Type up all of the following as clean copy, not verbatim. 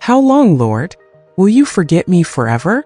How long, Lord? Will you forget me forever?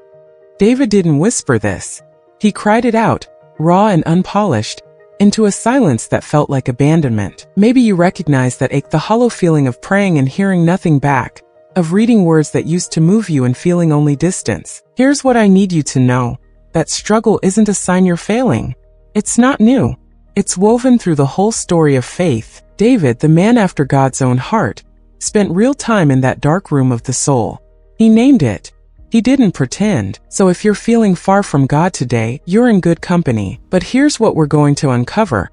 David didn't whisper this. He cried it out, raw and unpolished, into a silence that felt like abandonment. Maybe you recognize that ache, the hollow feeling of praying and hearing nothing back, of reading words that used to move you and feeling only distance. Here's what I need you to know. That struggle isn't a sign you're failing. It's not new. It's woven through the whole story of faith. David, the man after God's own heart, spent real time in that dark room of the soul. He named it. He didn't pretend. So if you're feeling far from God today, you're in good company. But here's what we're going to uncover: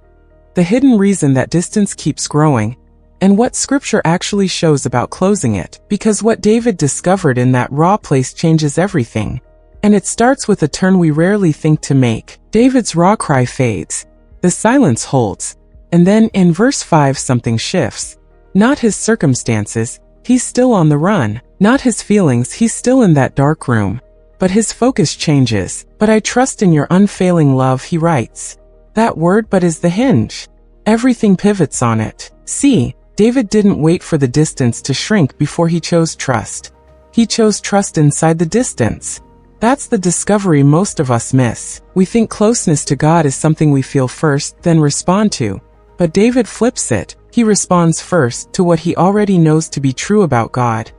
the hidden reason that distance keeps growing, and what Scripture actually shows about closing it. Because what David discovered in that raw place changes everything. And it starts with a turn we rarely think to make. David's raw cry fades. The silence holds. And then, in verse 5, something shifts. Not his circumstances. He's still on the run. Not his feelings, he's still in that dark room. But his focus changes. But I trust in your unfailing love, he writes. That word "but" is the hinge. Everything pivots on it. See, David didn't wait for the distance to shrink before he chose trust. He chose trust inside the distance. That's the discovery most of us miss. We think closeness to God is something we feel first, then respond to. But David flips it. He responds first to what he already knows to be true about God.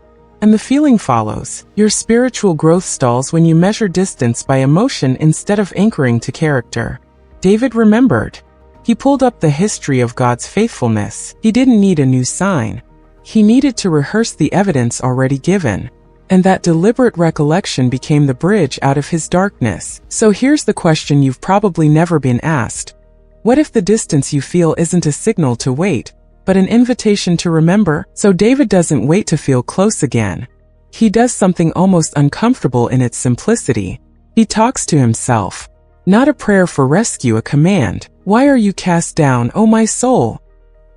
And the feeling follows. Your spiritual growth stalls when you measure distance by emotion instead of anchoring to character. David remembered. He pulled up the history of God's faithfulness. He didn't need a new sign. He needed to rehearse the evidence already given. And that deliberate recollection became the bridge out of his darkness. So here's the question you've probably never been asked. What if the distance you feel isn't a signal to wait, but an invitation to remember? So David doesn't wait to feel close again. He does something almost uncomfortable in its simplicity. He talks to himself. Not a prayer for rescue, a command. Why are you cast down, O my soul?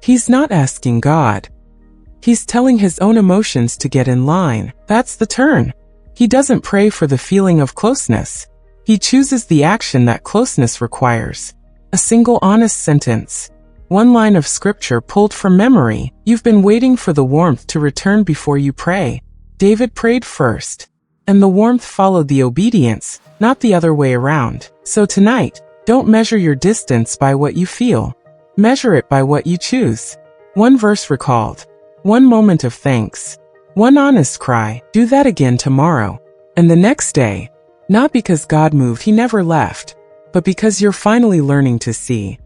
He's not asking God. He's telling his own emotions to get in line. That's the turn. He doesn't pray for the feeling of closeness. He chooses the action that closeness requires. A single honest sentence. One line of scripture pulled from memory. You've been waiting for the warmth to return before you pray. David prayed first. And the warmth followed the obedience, not the other way around. So tonight, don't measure your distance by what you feel. Measure it by what you choose. One verse recalled. One moment of thanks. One honest cry. Do that again tomorrow. And the next day. Not because God moved, he never left. But because you're finally learning to see.